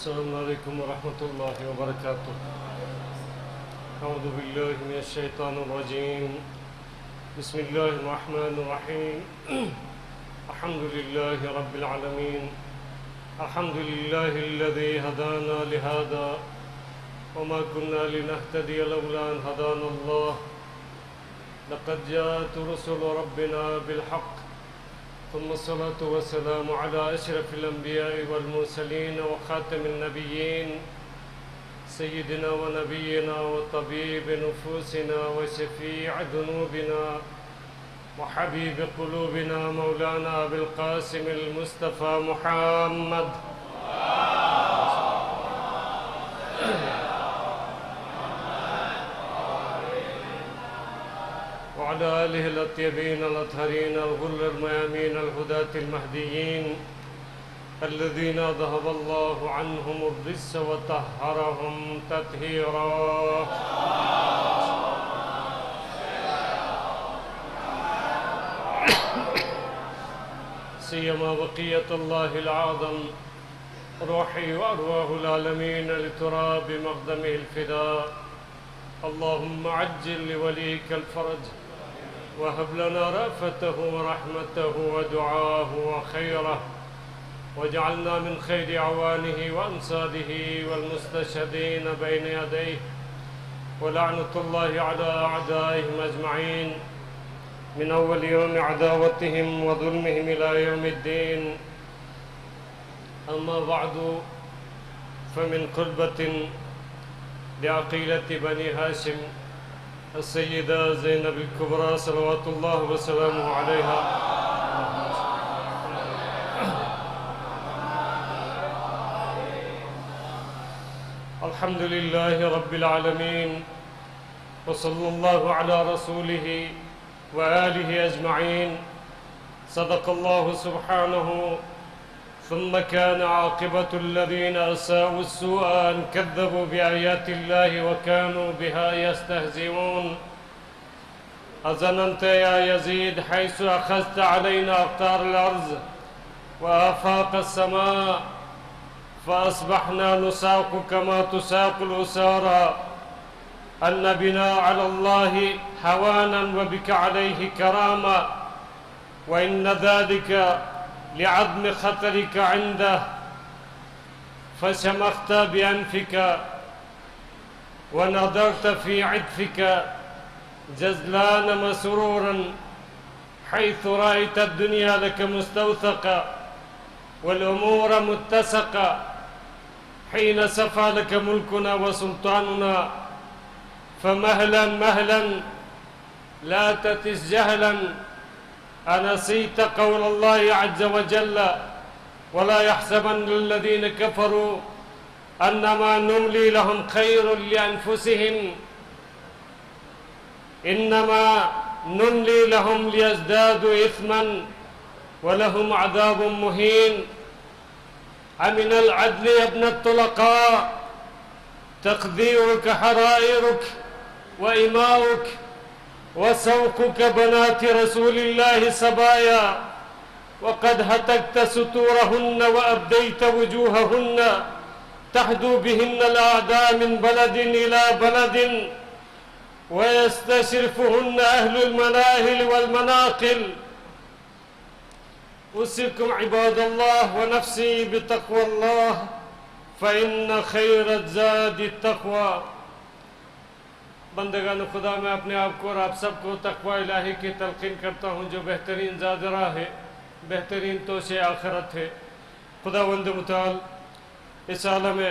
السلام عليكم ورحمة الله وبركاته. أعوذ بالله من الشيطان الرجيم. بسم الله الرحمن الرحيم. الحمد لله رب العالمين. الحمد لله الذي هدانا لهذا وما كنا لنهتدي لولا أن هدانا الله. لقد جاءت رسل ربنا بالحق، ثم الصلاة والسلام على أشرف الأنبياء والمرسلين وخاتم النبيين سيدنا ونبينا وطبيب نفوسنا وشفيع ذنوبنا وحبيب قلوبنا مولانا أبي القاسم المصطفى محمد وعلى آله الأطيبين الأطهرين الغر الميامين الهداة المهديين الذين ذهب الله عنهم الرجس وطهرهم تطهيرا. سيما بقية الله الأعظم روحي وأرواح العالمين لتراب مقدمه الفداء. اللهم عجل لوليك الفرج وهب لنا رأفته ورحمته ودعاه وخيره، واجعلنا من خير أعوانه وأنصاره والمستشهدين بين يديه، ولعنة الله على أعدائهم أجمعين من أول يوم عداوتهم وظلمهم إلى يوم الدين. أما بعد، فمن قربة لعقيلة بني هاشم السيدة زينب الكبرى صلوات الله وسلامه عليها الحمد لله رب العالمين، وصلى الله على رسوله وآله أجمعين. صدق الله سبحانه. ثم كان عاقبة الذين أساءوا السوء أن كذبوا بآيات الله وكانوا بها يستهزئون. أظننت يا يزيد حيث أخذت علينا أقطار الأرض وآفاق السماء، فأصبحنا نساق كما تساق الأسارى، أن بنا على الله هوانا وبك عليه كرامة، وإن ذلك لعظم خطرك عنده. فشمخت بأنفك ونظرت في عطفك جزلان مسرورا، حيث رأيت الدنيا لك مستوثقة والأمور متسقة، حين سفى لك ملكنا وسلطاننا. فمهلا مهلا لا تتس جهلا، أنسيت قول الله عز وجل: ولا يحسبن الذين كفروا أنما نملي لهم خير لأنفسهم إنما نملي لهم ليزدادوا إثما ولهم عذاب مهين. أمن العدل يا ابن الطلقاء تقديرك حرائرك وإماؤك وسوقك بنات رسول الله سبايا، وقد هتكت ستورهن وأبديت وجوههن تحدو بهن الأعداء من بلد إلى بلد، ويستشرفهن أهل المناهل والمناقل. أوصيكم عباد الله ونفسي بتقوى الله، فإن خير الزاد التقوى. بندگان خدا، میں اپنے آپ کو اور آپ سب کو تقوی الہی کی تلقین کرتا ہوں، جو بہترین زاد راہ ہے، بہترین توش آخرت ہے۔ خداوند متعال اس عالم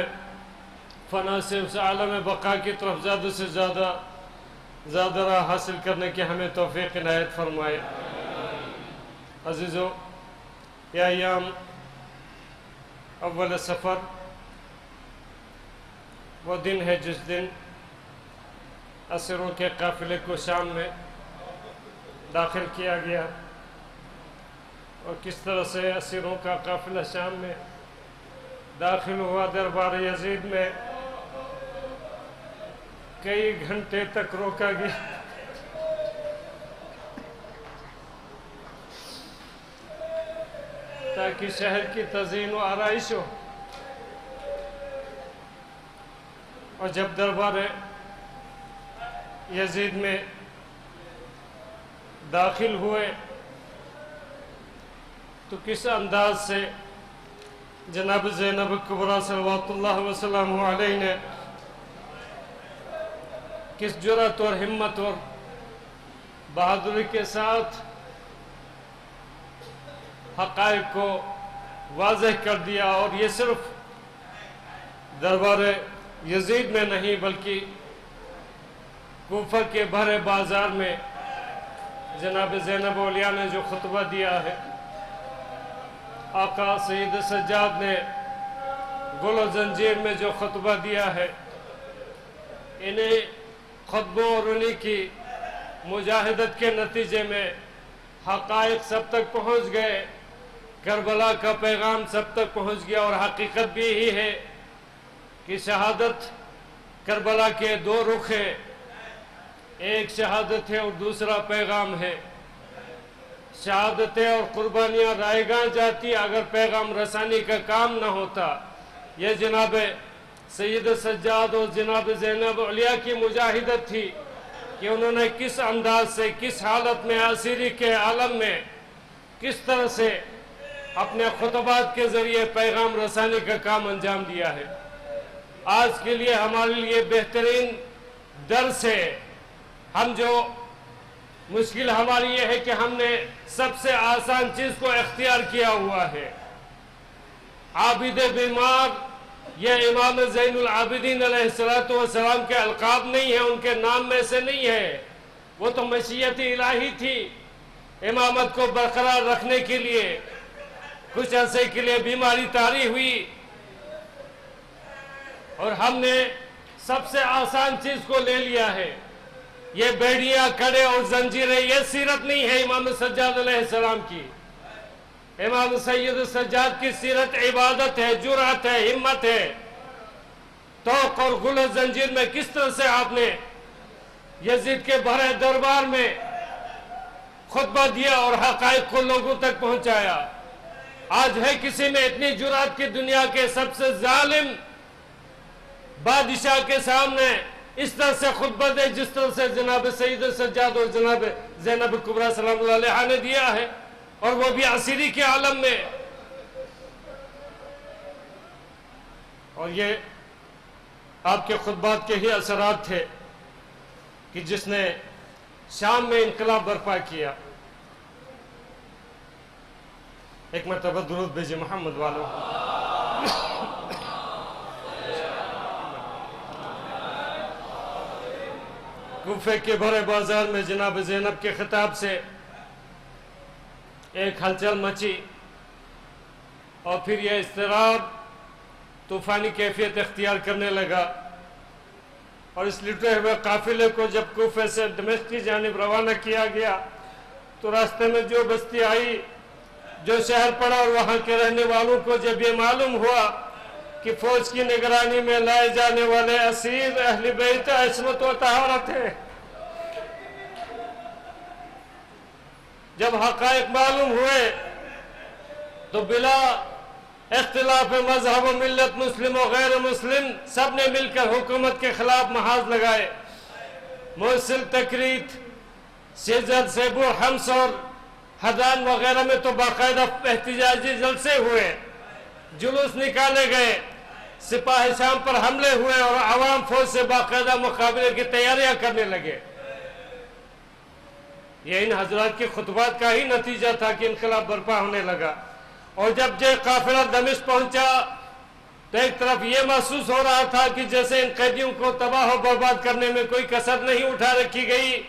فنا سے اس عالم بقا کی طرف زیادہ سے زیادہ راہ حاصل کرنے کی ہمیں توفیق عنایت فرمائے۔ عزیزو، یہ ایام اول سفر وہ دن ہے جس دن اسیروں کے قافلے کو شام میں داخل کیا گیا، اور کس طرح سے اسیروں کا قافلہ شام میں داخل ہوا دربار یزید میں، کئی گھنٹے تک روکا گیا، تاکہ شہر کی تزئین و آرائش ہو۔ اور جب دربار یزید میں داخل ہوئے تو کس انداز سے جناب زینب کبریٰ صلوات اللہ وسلم علیہ نے کس جرأت اور ہمت اور بہادری کے ساتھ حقائق کو واضح کر دیا، اور یہ صرف دربار یزید میں نہیں بلکہ کوفہ کے بھرے بازار میں جناب زینب اولیاء نے جو خطبہ دیا ہے، آقا سید سجاد نے گل و زنجیر میں جو خطبہ دیا ہے، انہیں خطبوں اور انہی کی مجاہدت کے نتیجے میں حقائق سب تک پہنچ گئے، کربلا کا پیغام سب تک پہنچ گیا، اور حقیقت بھی یہی ہے کہ شہادت کربلا کے دو رخ ہیں، ایک شہادت ہے اور دوسرا پیغام ہے۔ شہادتیں اور قربانیاں رائیگاں جاتی اگر پیغام رسانی کا کام نہ ہوتا۔ یہ جناب سید سجاد اور جناب زینب اولیاء کی مجاہدت تھی کہ انہوں نے کس انداز سے، کس حالت میں، اسیری کے عالم میں کس طرح سے اپنے خطبات کے ذریعے پیغام رسانی کا کام انجام دیا ہے۔ آج کے لیے ہمارے لیے بہترین درس ہے۔ ہم جو مشکل ہماری یہ ہے کہ ہم نے سب سے آسان چیز کو اختیار کیا ہوا ہے۔ عابد بیمار یہ امام زین العابدین علیہ السلام کے القاب نہیں ہیں، ان کے نام میں سے نہیں ہے، وہ تو مشیت الہی تھی امامت کو برقرار رکھنے کے لیے۔ کچھ عرصے کے لیے بیماری طاری ہوئی اور ہم نے سب سے آسان چیز کو لے لیا ہے۔ یہ بیڑیاں، کڑے اور زنجیریں یہ سیرت نہیں ہے امام سجاد علیہ السلام کی۔ امام سید سجاد کی سیرت عبادت ہے، جرأت ہے، ہمت ہے۔ توق اور گل و زنجیر میں کس طرح سے آپ نے یزید کے بھرے دربار میں خطبہ دیا اور حقائق کو لوگوں تک پہنچایا۔ آج ہے کسی میں اتنی جرأت کی دنیا کے سب سے ظالم بادشاہ کے سامنے اس طرح سے خطبہ دے جس طرح سے جناب سید سجاد اور جناب زینب کبریٰ سلام اللہ علیہ نے دیا ہے، اور وہ بھی اسیری کے عالم میں۔ اور یہ آپ کے خطبات کے ہی اثرات تھے کہ جس نے شام میں انقلاب برپا کیا۔ ایک مرتبہ درود بھیجے محمد والوں۔ کوفے کے بھرے بازار میں جناب زینب کے خطاب سے ایک ہلچل مچی، اور پھر یہ اضطراب طوفانی کیفیت اختیار کرنے لگا، اور اس لٹے ہوئے قافلے کو جب کوفے سے دمشق کی جانب روانہ کیا گیا تو راستے میں جو بستی آئی، جو شہر پڑا، اور وہاں کے رہنے والوں کو جب یہ معلوم ہوا کہ فوج کی نگرانی میں لائے جانے والے اسیر اہل بیت عصمت و طہارت ہے، جب حقائق معلوم ہوئے تو بلا اختلاف مذہب و ملت، مسلم و غیر مسلم، سب نے مل کر حکومت کے خلاف محاذ لگائے۔ موصل، تکریت، شجر، سیبو، حمص اور حدان وغیرہ میں تو باقاعدہ احتجاجی جلسے ہوئے، جلوس نکالے گئے، سپاہ شام پر حملے ہوئے، اور عوام فوج سے باقاعدہ مقابلے کی تیاریاں کرنے لگے۔ یہ ان حضرات کی خطبات کا ہی نتیجہ تھا کہ انقلاب برپا ہونے لگا۔ اور جب یہ قافلہ دمشق پہنچا تو ایک طرف یہ محسوس ہو رہا تھا کہ جیسے ان قیدیوں کو تباہ و برباد کرنے میں کوئی کسر نہیں اٹھا رکھی گئی،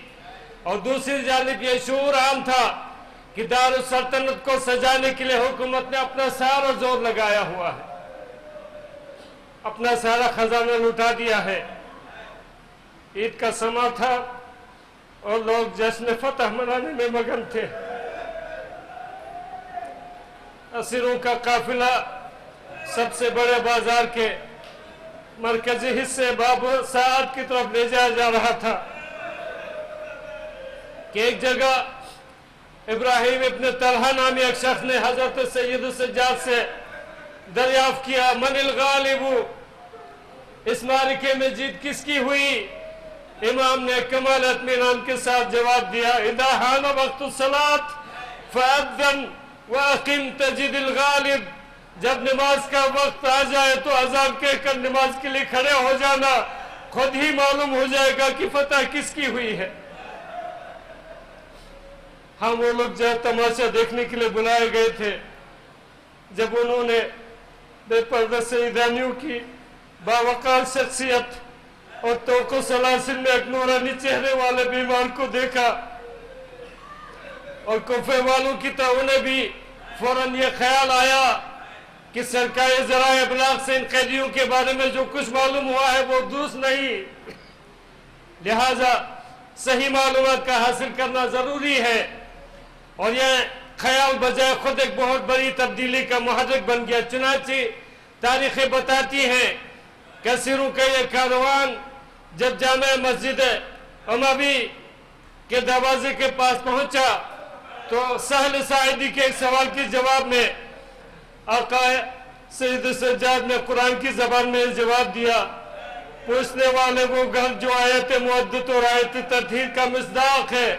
اور دوسری جانب یہ شعور عام تھا کہ دار السلطنت کو سجانے کے لیے حکومت نے اپنا سارا زور لگایا ہوا ہے، اپنا سارا خزانہ لٹا دیا ہے۔ عید کا سماں تھا اور لوگ جشن فتح منانے میں مگن تھے۔ اسیروں کا قافلہ سب سے بڑے بازار کے مرکزی حصے باب سعد کی طرف لے جایا جا رہا تھا کہ ایک جگہ ابراہیم ابن طلحہ نامی ایک شخص نے حضرت سید سجاد سے دریافت کیا، من الغالب، اس معرکے میں جیت کس کی ہوئی؟ امام نے کمال اطمینان کے ساتھ جواب دیا اذا حان وقت الصلاۃ فاذن واقم تجد الغالب، جب نماز کا وقت آ جائے تو اذان کہہ کر نماز کے لیے کھڑے ہو جانا، خود ہی معلوم ہو جائے گا کہ فتح کس کی ہوئی ہے۔ ہم وہ لوگ جو تماشا دیکھنے کے لیے بلائے گئے تھے، جب انہوں نے بے پردہ سیدانیوں کی باوقار شخصیت اور توقع سلاسل میں ایک نورانی چہرے والے بیمار کو دیکھا، اور کوفے والوں کی طرح انہیں بھی فوراً یہ خیال آیا کہ سرکار ذرائع ابلاغ سے ان قیدیوں کے بارے میں جو کچھ معلوم ہوا ہے وہ درست نہیں، لہذا صحیح معلومات کا حاصل کرنا ضروری ہے۔ اور یہ خیال بجائے خود ایک بہت بڑی تبدیلی کا محرک بن گیا۔ چنانچہ تاریخیں بتاتی ہیں کثیروں کا یہ کاروان جب جامع مسجد اموی کے دروازے کے پاس پہنچا تو سہل ساعدی کے ایک سوال کے جواب میں آقا سید سجاد نے قرآن کی زبان میں جواب دیا، پوچھنے والے وہ گھر جو آیت مودت اور آیت تطہیر کا مصداق ہے،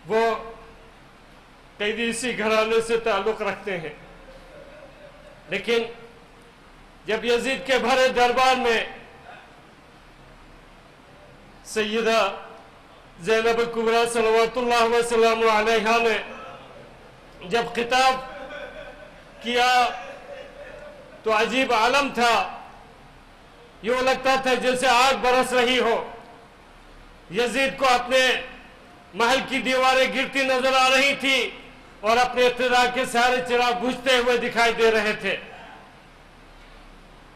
وہ قیدی اسی گھرانے سے تعلق رکھتے ہیں۔ لیکن جب یزید کے بھرے دربار میں سیدہ زینب کبریٰ صلوات اللہ وسلم علیہا نے جب خطاب کیا تو عجیب عالم تھا، یوں لگتا تھا جیسے آگ برس رہی ہو۔ یزید کو اپنے محل کی دیواریں گرتی نظر آ رہی تھی اور اپنے اقتدار کے سارے چراغ بجھتے ہوئے دکھائی دے رہے تھے۔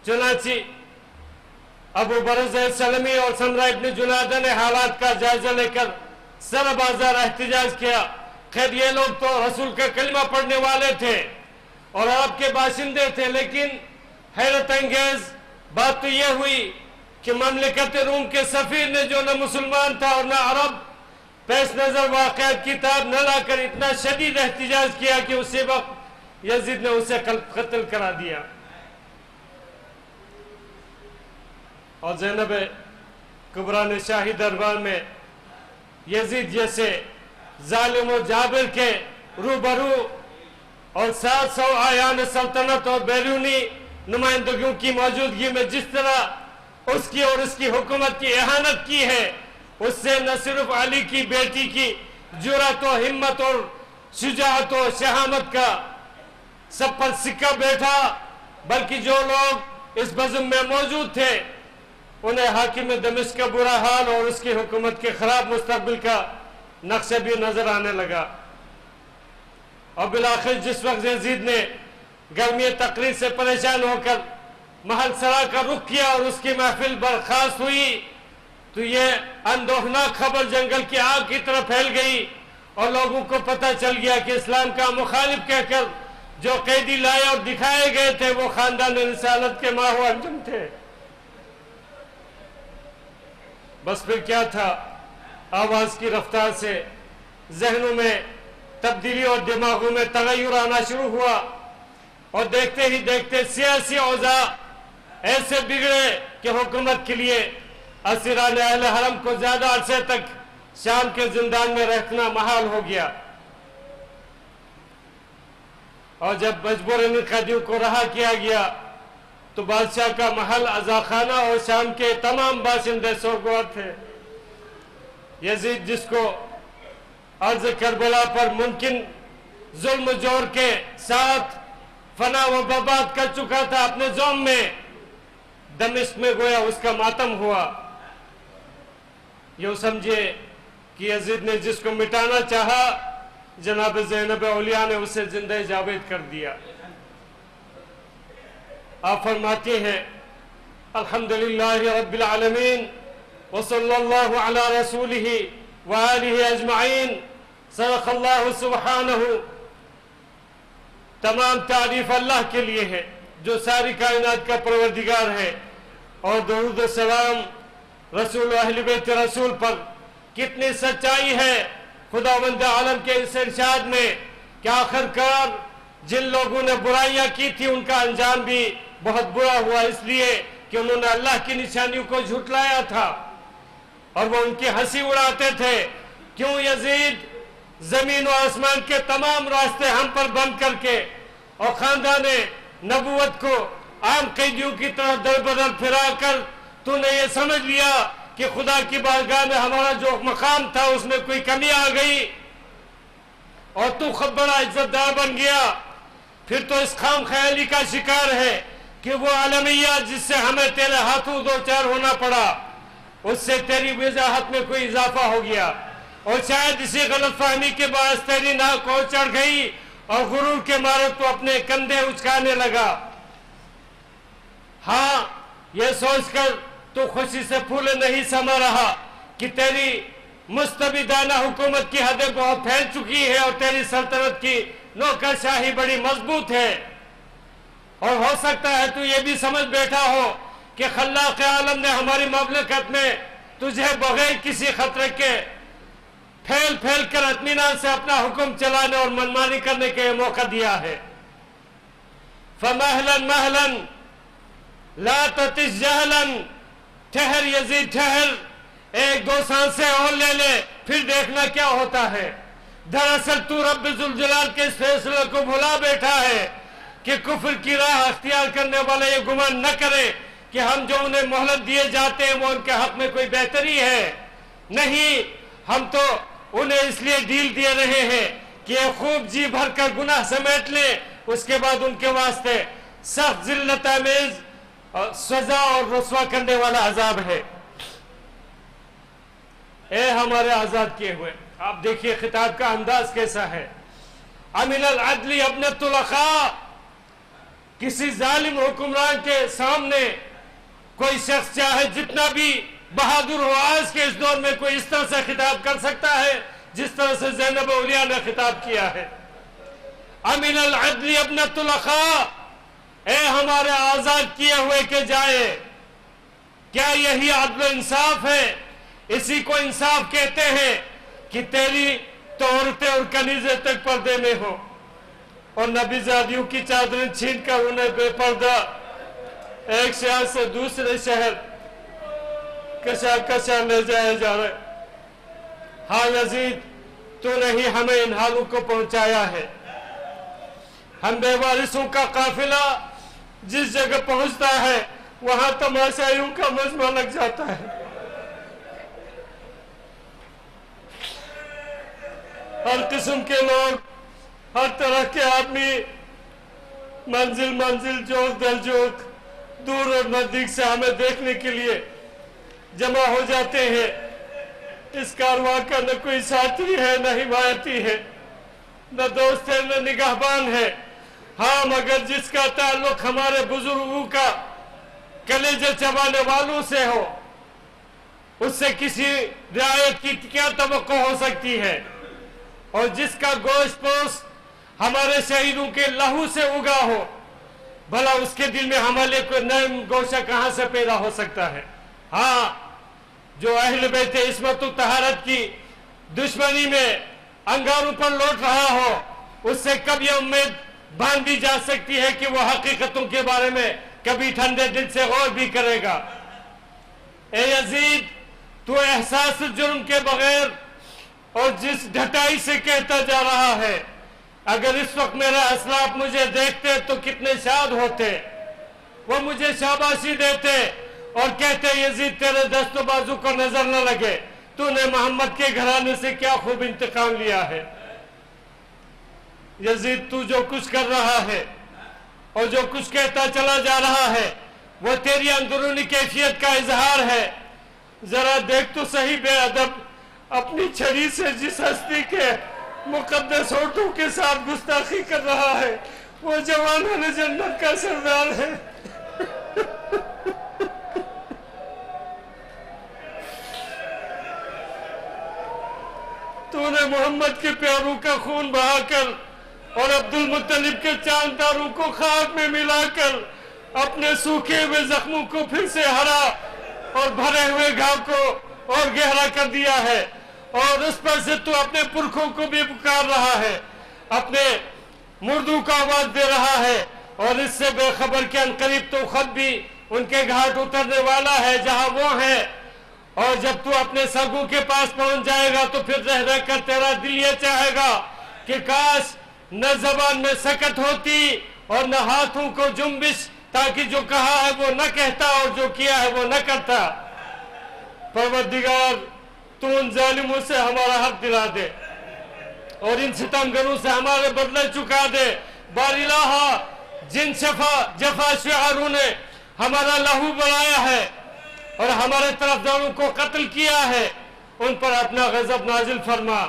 چنانچہ ابو برز سلمی اور سمرہ ابن جنادہ نے حالات کا جائزہ لے کر سر بازار احتجاج کیا۔ خیر یہ لوگ تو رسول کا کلمہ پڑھنے والے تھے اور عرب کے باشندے تھے، لیکن حیرت انگیز بات تو یہ ہوئی کہ مملکت روم کے سفیر نے جو نہ مسلمان تھا اور نہ عرب، پیش نظر واقعات کتاب نہ لا کر اتنا شدید احتجاج کیا کہ اسی وقت یزید نے اسے قتل کرا دیا۔ اور زینب کبریٰ نے شاہی دربار میں یزید جیسے ظالم و جابر کے روبرو اور 700 آیان سلطنت اور بیرونی نمائندگیوں کی موجودگی میں جس طرح اس کی اور اس کی حکومت کی اہانت کی ہے، اس سے نہ صرف علی کی بیٹی کی جرأت و ہمت اور شجاعت و شہامت کا سب پر سکہ بیٹھا، بلکہ جو لوگ اس بزم میں موجود تھے انہیں حاکم دمشق کا برا حال اور اس کی حکومت کے خراب مستقبل کا نقشہ بھی نظر آنے لگا۔ اور بالآخر جس وقت یزید نے گرمی تقریر سے پریشان ہو کر محل سرا کا رخ کیا اور اس کی محفل برخاست ہوئی تو یہ اندوہناک خبر جنگل کی آگ کی طرح پھیل گئی اور لوگوں کو پتہ چل گیا کہ اسلام کا مخالف کہہ کر جو قیدی لائے اور دکھائے گئے تھے وہ خاندان رسالت کے ماہو انجم تھے۔ بس پھر کیا تھا، آواز کی رفتار سے ذہنوں میں تبدیلی اور دماغوں میں تغیر آنا شروع ہوا، اور دیکھتے ہی دیکھتے سیاسی اوضاع ایسے بگڑے کہ حکومت کے لیے اسیران اہل حرم کو زیادہ عرصے تک شام کے زندان میں رکھنا محال ہو گیا۔ اور جب مجبوراً قیدیوں کو رہا کیا گیا تو بادشاہ کا محل عزاخانہ اور شام کے تمام باشندے سوگوار تھے۔ یزید جس کو عرض کربلا پر ممکن ظلم جور کے ساتھ فنا و برباد کر چکا تھا، اپنے ظلم میں دمشق میں گویا اس کا ماتم ہوا۔ یوں سمجھے کہ یزید نے جس کو مٹانا چاہا جناب زینب اولیاء نے اسے زندہ جاوید کر دیا۔ آپ فرماتے ہیں الحمدللہ رب العالمین وصلی اللہ علی رسولہ وآلہ اجمعین، صدق اللہ سبحانہ۔ تمام تعریف اللہ کے لیے ہے جو ساری کائنات کا پروردگار ہے، اور درود و سلام رسول و اہل بیت رسول پر۔ کتنی سچائی ہے خداوند عالم کے اس ارشاد میں کہ آخر کار جن لوگوں نے برائیاں کی تھی ان کا انجام بھی بہت برا ہوا اس لیے کہ انہوں نے اللہ کی نشانیوں کو جھٹلایا تھا اور وہ ان کی ہنسی اڑاتے تھے. کیوں یزید زمین و آسمان کے تمام راستے ہم پر بند کر کے اور خاندان نبوت کو عام قیدیوں کی طرح در بدر پھرا کر تو نے یہ سمجھ لیا کہ خدا کی بارگاہ میں ہمارا جو مقام تھا اس میں کوئی کمی آ گئی اور تو خود بڑا عزت دار بن گیا. پھر تو اس خام خیالی کا شکار ہے کہ وہ عالمیہ جس سے ہمیں تیرے ہاتھوں دو چار ہونا پڑا اس سے تیری وضاحت میں کوئی اضافہ ہو گیا اور شاید اسی غلط فہمی کے باعث تیری ناک اور چڑھ گئی اور غرور کے مارے تو اپنے کندھے اچکانے لگا. ہاں یہ سوچ کر تو خوشی سے پھولے نہیں سما رہا کہ تیری مستبدانہ حکومت کی حدیں بہت پھیل چکی ہے اور تیری سلطنت کی نوکر شاہی بڑی مضبوط ہے اور ہو سکتا ہے تو یہ بھی سمجھ بیٹھا ہو کہ خلاق عالم نے ہماری مملکت میں تجھے بغیر کسی خطرے کے پھیل پھیل کر اطمینان سے اپنا حکم چلانے اور منمانی کرنے کے موقع دیا ہے. فَمَهْلًا مَهْلًا لَا تَتِشْ جَهْلًا ٹھہر یزید ٹھہر, ایک دو سانسیں اور لے لے پھر دیکھنا کیا ہوتا ہے. دراصل تو رب ذوالجلال کے اس فیصلے کو بھلا بیٹھا ہے کہ کفر کی راہ اختیار کرنے والے یہ گمان نہ کرے کہ ہم جو انہیں مہلت دیے جاتے ہیں وہ ان کے حق میں کوئی بہتری ہے. نہیں, ہم تو انہیں اس لیے ڈیل دے رہے ہیں کہ یہ خوب جی بھر کر گناہ سمیٹ لیں, اس کے بعد ان کے واسطے سخت ذلت آمیز سزا اور رسوا کرنے والا عذاب ہے. اے ہمارے آزاد کیے ہوئے, آپ دیکھیے خطاب کا انداز کیسا ہے. امن العدل ابنۃ الاخا, کسی ظالم حکمران کے سامنے کوئی شخص چاہے جتنا بھی بہادر ہو, آج کے اس دور میں کوئی اس طرح سے خطاب کر سکتا ہے جس طرح سے زینب اولیاء نے خطاب کیا ہے. امن العدل ابنۃ الاخا, اے ہمارے آزاد کیے ہوئے کے جائے, کیا یہی عدل و انصاف ہے؟ اسی کو انصاف کہتے ہیں کہ تیری تو عورتیں اور کنیزیں تک پردے میں ہو اور نبی زادیوں کی چادریں چھین کر انہیں بے پردہ ایک شہر سے دوسرے شہر کشا کشا لے جائے جا رہے. ہاں یزید, تو نے ہی ہمیں ان حالوں کو پہنچایا ہے. ہم بے وارثوں کا قافلہ جس جگہ پہنچتا ہے وہاں تماشائیوں کا مجمع لگ جاتا ہے. ہر قسم کے لوگ, ہر طرح کے آدمی منزل منزل جوک در جوک دور اور نزدیک سے ہمیں دیکھنے کے لیے جمع ہو جاتے ہیں. اس کارواں کا نہ کوئی ساتھی ہے نہ حمایتی ہے, نہ دوست ہے نہ نگہبان ہے. ہاں, مگر جس کا تعلق ہمارے بزرگوں کا کلیجے چبانے والوں سے ہو اس سے کسی رعایت کی کیا توقع ہو سکتی ہے؟ اور جس کا گوشت پوست ہمارے شہیدوں کے لہو سے اگا ہو, بھلا اس کے دل میں ہمارے کوئی نرم گوشہ کہاں سے پیدا ہو سکتا ہے؟ ہاں, جو اہل بیت عصمت و طہارت کی دشمنی میں انگاروں پر لوٹ رہا ہو اس سے کب یہ امید باندھی جا سکتی ہے کہ وہ حقیقتوں کے بارے میں کبھی ٹھنڈے دل سے غور بھی کرے گا؟ اے یزید, تو احساس جرم کے بغیر اور جس ڈھٹائی سے کہتا جا رہا ہے, اگر اس وقت میرے اسلاف مجھے دیکھتے تو کتنے شاد ہوتے. وہ مجھے شاباشی دیتے اور کہتے یزید تیرے دست و بازو کو نظر نہ لگے, تو نے محمد کے گھرانے سے کیا خوب انتقام لیا ہے. یزید, تو جو کچھ کر رہا ہے اور جو کچھ کہتا چلا جا رہا ہے وہ تیری اندرونی کیفیت کا اظہار ہے. ذرا دیکھ تو صحیح بے ادب اپنی چھری سے جس ہستی کے مقدس ہونٹوں کے ساتھ گستاخی کر رہا ہے, وہ جوانان جنت کا سردار ہے. تو نے محمد کے پیاروں کا خون بہا کر اور عبد المطلب کے چانداروں کو خاک میں ملا کر اپنے سوکھے ہوئے زخموں کو پھر سے ہرا اور بھرے ہوئے گھاؤ کو اور گہرا کر دیا ہے, اور اس پر سے تو اپنے پرکھوں کو بھی پکار رہا ہے, اپنے مردوں کو آواز دے رہا ہے اور اس سے بے خبر کہ انقریب تو خود بھی ان کے گھاٹ اترنے والا ہے جہاں وہ ہے، اور جب تو اپنے سگوں کے پاس پہنچ جائے گا تو پھر رہ رہ کر تیرا دل یہ چاہے گا کہ کاش نہ زبان میں سکت ہوتی اور نہ ہاتھوں کو جنبش، تاکہ جو کہا ہے وہ نہ کہتا اور جو کیا ہے وہ نہ کرتا۔ پروردگار تو ان ظالموں سے ہمارا حق دلا دے اور ان ستمگروں سے ہمارے بدلے چکا دے۔ بار الہ جن جفا شعاروں نے ہمارا لہو بڑھایا ہے اور ہمارے طرفداروں کو قتل کیا ہے، ان پر اپنا غضب نازل فرما۔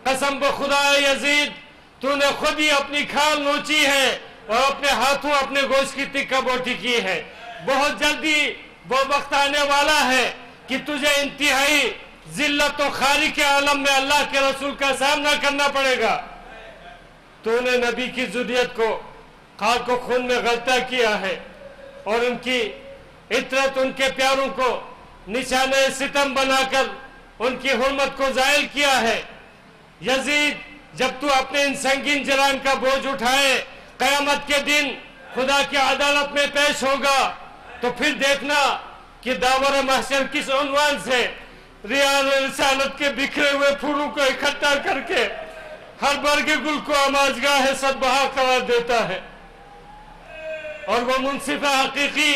قسم بخدا یزید، تو نے خود ہی اپنی کھال نوچی ہے اور اپنے ہاتھوں اپنے گوشت کی ٹکا بوٹی کی ہے۔ بہت جلدی وہ وقت آنے والا ہے کہ تجھے انتہائی ذلت و خاری کے عالم میں اللہ کے رسول کا سامنا کرنا پڑے گا۔ تو نے نبی کی ذریت کو خاک و خون میں غلطہ کیا ہے اور ان کی عطرت، ان کے پیاروں کو نشانہ ستم بنا کر ان کی حرمت کو زائل کیا ہے۔ یزید، جب تو اپنے ان سنگین جرائم کا بوجھ اٹھائے قیامت کے دن خدا کی عدالت میں پیش ہوگا تو پھر دیکھنا کہ داور محشر کس عنوان سے ریاض رسالت کے بکھرے ہوئے پھولوں کو اکٹھا کر کے ہر برگ گل کو آماجگاہ صدبہا قرار دیتا ہے، اور وہ منصف حقیقی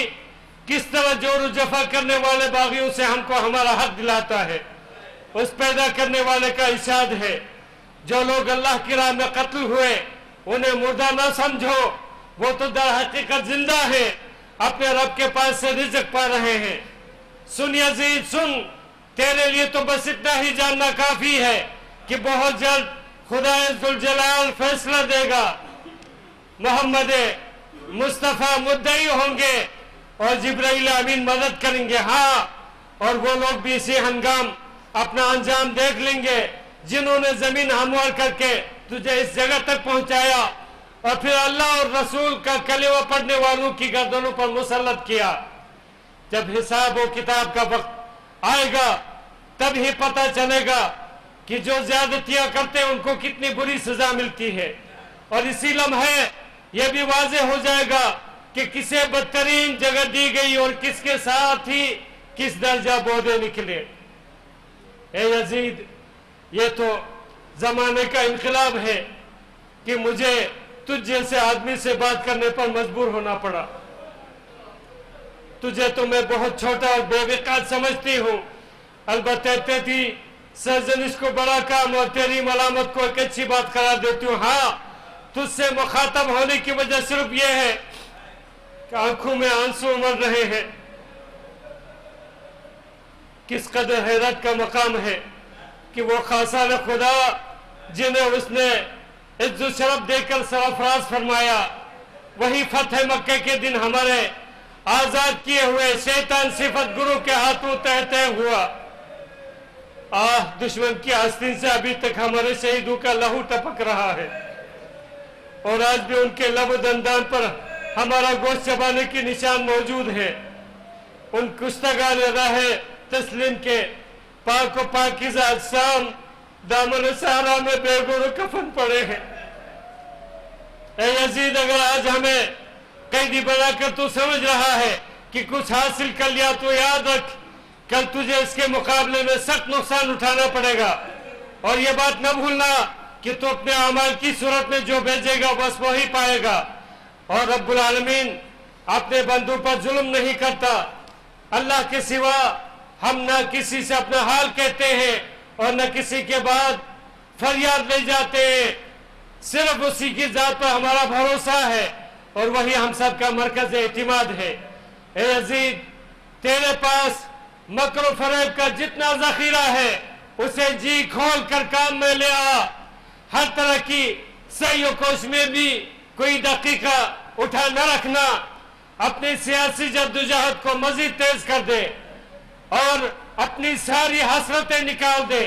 کس طرح جور و جفا کرنے والے باغیوں سے ہم کو ہمارا حق دلاتا ہے۔ اس پیدا کرنے والے کا ارشاد ہے، جو لوگ اللہ کی راہ میں قتل ہوئے انہیں مردہ نہ سمجھو، وہ تو در حقیقت زندہ ہے، اپنے رب کے پاس سے رزق پا رہے ہیں۔ سن یزید سن، تیرے لیے تو بس اتنا ہی جاننا کافی ہے کہ بہت جلد خدا ذوالجلال فیصلہ دے گا، محمد مصطفیٰ مدعی ہوں گے اور جبرائیل امین مدد کریں گے۔ ہاں، اور وہ لوگ بھی اسی ہنگام اپنا انجام دیکھ لیں گے جنہوں نے زمین ہموار کر کے تجھے اس جگہ تک پہنچایا اور پھر اللہ اور رسول کا کلمہ پڑھنے والوں کی گردنوں پر مسلط کیا۔ جب حساب و کتاب کا وقت آئے گا تب ہی پتہ چلے گا کہ جو زیادتیاں کرتے ہیں ان کو کتنی بری سزا ملتی ہے، اور اسی لمحے یہ بھی واضح ہو جائے گا کہ کسے بدترین جگہ دی گئی اور کس کے ساتھ ہی کس درجہ بودے نکلے۔ اے یزید، یہ تو زمانے کا انقلاب ہے کہ مجھے تجھ جیسے آدمی سے بات کرنے پر مجبور ہونا پڑا۔ تجھے تو میں بہت چھوٹا اور بے وقار سمجھتی ہوں، البتہ تیری سرزنش کو بڑا کام اور تیری ملامت کو ایک اچھی بات قرار دیتی ہوں۔ ہاں، تجھ سے مخاطب ہونے کی وجہ صرف یہ ہے کہ آنکھوں میں آنسو امڑ رہے ہیں۔ کس قدر حیرت کا مقام ہے کہ وہ خاصان خدا جنہیں اس نے عز و شرف دے کر سرفراز فرمایا، وہی فتح مکہ کے دن ہمارے آزاد کیے ہوئے شیطان صفت گرو کے ہاتھوں تہہ ہوا۔ دشمن کی آستین سے ابھی تک ہمارے شہیدوں کا لہو ٹپک رہا ہے، اور آج بھی ان کے لب و دندان پر ہمارا گوشت چبانے کی نشان موجود ہے۔ ان کشتگان راہ تسلیم کے پاک و پاکیزہ اجسام دامن صحرا میں بے گور و کفن پڑے ہیں۔ اے یزید، اگر آج ہمیں قیدی بنا کر تو سمجھ رہا ہے کہ کچھ حاصل کر لیا تو یاد رکھ، کل تجھے اس کے مقابلے میں سخت نقصان اٹھانا پڑے گا، اور یہ بات نہ بھولنا کہ تو اپنے اعمال کی صورت میں جو بھیجے گا بس وہی پائے گا، اور رب العالمین اپنے بندوں پر ظلم نہیں کرتا۔ اللہ کے سوا ہم نہ کسی سے اپنا حال کہتے ہیں اور نہ کسی کے بعد فریاد لے جاتے ہیں، صرف اسی کی ذات پر ہمارا بھروسہ ہے اور وہی ہم سب کا مرکز اعتماد ہے۔ اے عزیز، تیرے پاس مکر و فریب کا جتنا ذخیرہ ہے اسے جی کھول کر کام میں لے آ۔ ہر طرح کی سعی و کوشش میں بھی کوئی دقیقہ اٹھا نہ رکھنا، اپنی سیاسی جدوجہد کو مزید تیز کر دے اور اپنی ساری حسرتیں نکال دے،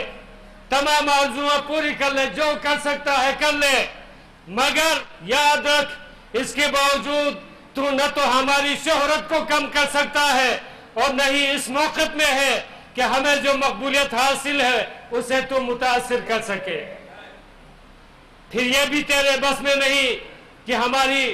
تمام آرزویں پوری کر لے، جو کر سکتا ہے کر لے، مگر یاد رکھ اس کے باوجود تو نہ تو ہماری شہرت کو کم کر سکتا ہے اور نہ ہی اس موقف میں ہے کہ ہمیں جو مقبولیت حاصل ہے اسے تو متاثر کر سکے۔ پھر یہ بھی تیرے بس میں نہیں کہ ہماری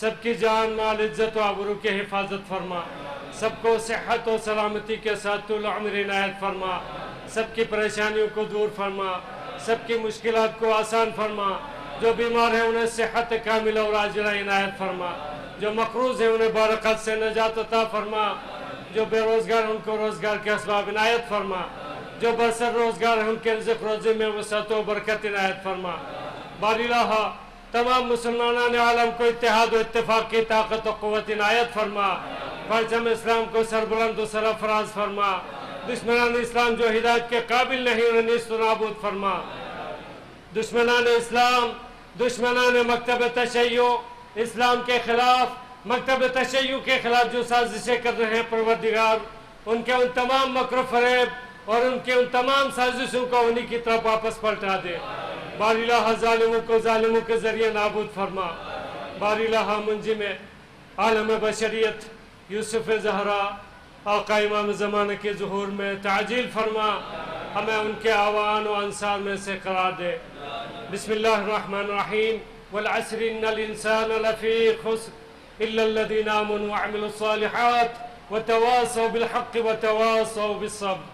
سب کی جان مال عزت و آبرو کی حفاظت فرما، سب کو صحت و سلامتی کے ساتھ طول عمر عنایت فرما، سب کی پریشانیوں کو دور فرما، سب کی مشکلات کو آسان فرما، جو بیمار ہیں انہیں صحت کاملہ اور عاجلہ عنایت فرما، جو مقروض ہیں انہیں برکت سے نجات عطا فرما، جو بے روزگار ان کو روزگار کے اسباب عنایت فرما، جو برسر روزگار ہیں ان کے رزق روزے میں وسعت و برکت عنایت فرما۔ باری الہ تمام مسلمانان عالم کو اتحاد و اتفاق کی طاقت و قوت عنایت فرما، پرچم اسلام کو سربلند و سرفراز فرما، دشمنان اسلام جو ہدایت کے قابل نہیں انہیں نیست و نابود فرما، دشمنان اسلام، دشمنان مکتب تشیع اسلام کے خلاف، مکتب تشیع کے خلاف جو سازشیں کر رہے ہیں پروردگار، ان کے ان تمام مکر و فریب اور ان کے ان تمام سازشوں کو انہی کی طرف واپس پلٹا دے۔ باری الہ ظالموں کو ظالموں کے ذریعے نابود فرما۔ باری الہ منجم عالم بشریت یوسف زہرا آقا امام زمانہ کے ظہور میں تعجیل فرما، ہمیں ان کے آوان و انصار میں سے قرار دے۔ بسم اللہ الرحمن الرحیم والعصر ان الانسان لفی خسر الا الذین آمنوا وعملوا الصالحات وتواصوا بالحق وتواصوا بالصبر۔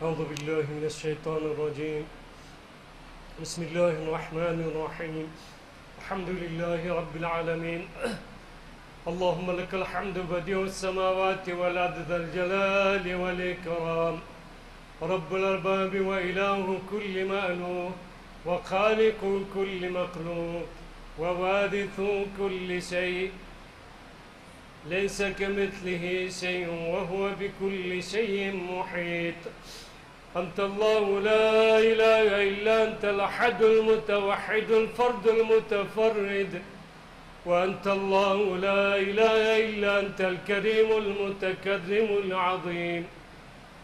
اعوذ باللہ من الشیطان الرجیم بسم اللہ الرحمن الرحیم الحمد للہ رب العالمین اللہم لک الحمد بدیع السماوات والارض ذا الجلال والاکرام رب الارباب والہ کل مألوف وخالق کل مخلوق ووارث کل شیء لیس کمثلہ شیء وہو بکل شیء محیط۔ أنت الله لا إله إلا أنت الأحد المتوحد الفرد المتفرد، وأنت الله لا إله إلا أنت الكريم المتكرم العظيم،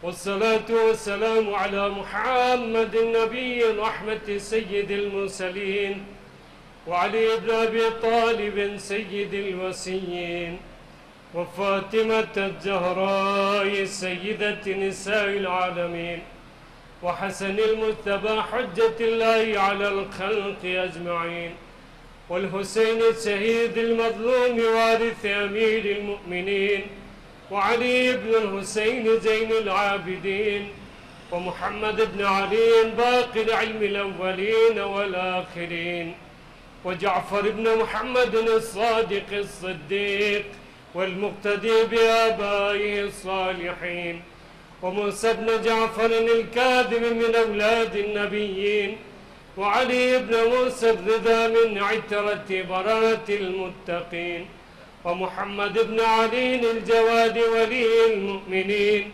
والصلاة والسلام على محمد النبي الرحمة سيد المرسلين وعلي بن أبي طالب سيد الوصيين وفاطمة الزهراء سيدة نساء العالمين وحسن المجتبى حجة الله على الخلق أجمعين والحسين الشهيد المظلوم وارث أمير المؤمنين وعلي بن الحسين زين العابدين ومحمد بن علي باقي العلم الأولين والآخرين وجعفر بن محمد الصادق الصديق والمقتدي بآبائه الصالحين وموسى بن جعفر الكاذب من أولاد النبيين وعلي بن موسى الرضا من عترة بررة المتقين ومحمد بن علي الجواد ولي المؤمنين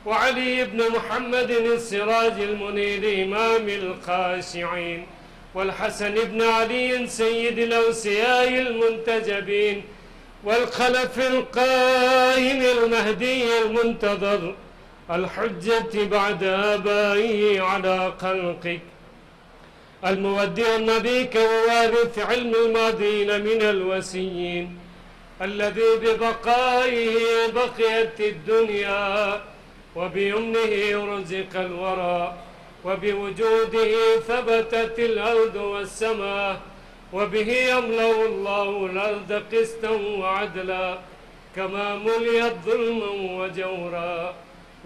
وعلي بن محمد السراج المنير إمام الخاشعين والحسن بن علي سيد الأوصياء المنتجبين والخلف القائم المهدي المنتظر الحجة بعد آبائه على خلقك المودع النبيك ووارث علم الماضين من الوسيين الذي ببقائه بقيت الدنيا وبيمنه رزق الورى وبوجوده ثبتت الأرض والسماء وبه يملأ الله الأرض قسطا وعدلا كما ملئت ظلما وجورا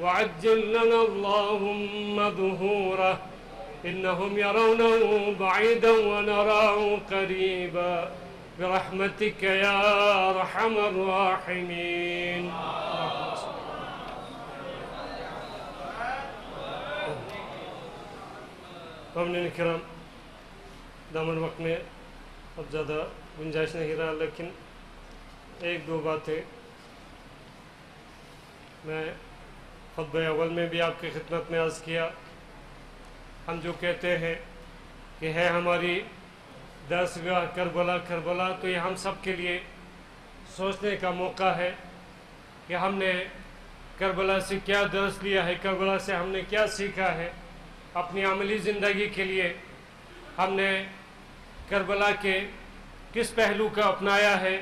وعجل لنا اللهم ظهوره إنهم يرونه بعيدا ونراه قريبا برحمتك يا أرحم الراحمين۔ مومنین کرام، دامن وقت میں اب زیادہ گنجائش نہیں رہا، لیکن ایک دو باتیں میں خطبہ اول میں بھی آپ کی خدمت میں عرض کیا۔ ہم جو کہتے ہیں کہ ہے ہماری درسگاہ کربلا کربلا، تو یہ ہم سب کے لیے سوچنے کا موقع ہے کہ ہم نے کربلا سے کیا درس لیا ہے، کربلا سے ہم نے کیا سیکھا ہے اپنی عملی زندگی کے لیے، ہم نے کربلا کے کس پہلو کا اپنایا ہے،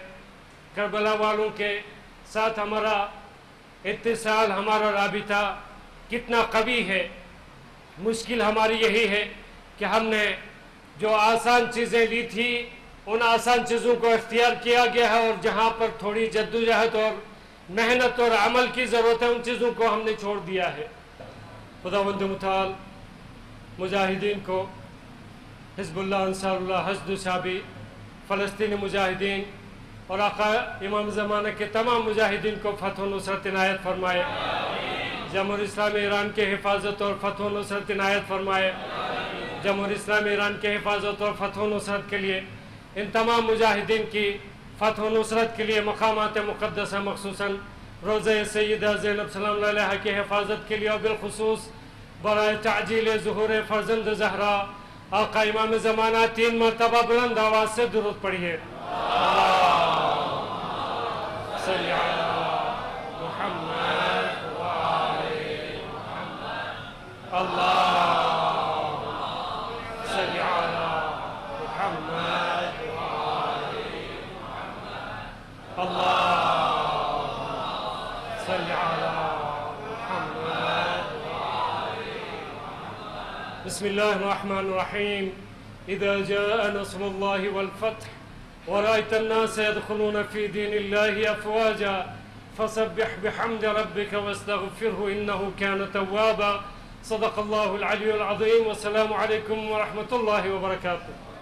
کربلا والوں کے ساتھ ہمارا اتصال، ہمارا رابطہ کتنا قوی ہے۔ مشکل ہماری یہی ہے کہ ہم نے جو آسان چیزیں لی تھی ان آسان چیزوں کو اختیار کیا گیا ہے، اور جہاں پر تھوڑی جدوجہد اور محنت اور عمل کی ضرورت ہے ان چیزوں کو ہم نے چھوڑ دیا ہے۔ خداوند متعال مجاہدین کو، حزب اللہ، انصار اللہ، حشد الشعبی، فلسطینی مجاہدین اور آقا امام زمانہ کے تمام مجاہدین کو فتح و نصرت عنایت فرمائے، جمہوریہ اسلامی ایران کے حفاظت اور فتح و نصرت عنایت فرمائے، جمہوریہ اسلامی ایران کے حفاظت اور فتح و نصرت کے لیے، ان تمام مجاہدین کی فتح و نصرت کے لیے، مقامات مقدسہ خصوصاً روضہ سیدہ زینب سلام اللہ علیہا کی حفاظت کے لیے، اور بالخصوص برائے تعجیل ظہور فرزند زہرا آقا امام زمانہ 3 مرتبہ بلند آواز سے درود پڑھیے۔ صلی علی محمد وآل محمد، اللہم صلی علی محمد وآل محمد، اللہم صلی علی محمد وآل محمد۔ بسم اللہ الرحمن الرحیم۔ اذا جاء نصر اللہ والفتح ورأيت الناس يدخلون في دين الله أفواجا فسبح بحمد ربك واستغفره إنه كان توابا۔ صدق الله العلي العظيم، والسلام عليكم ورحمة الله وبركاته۔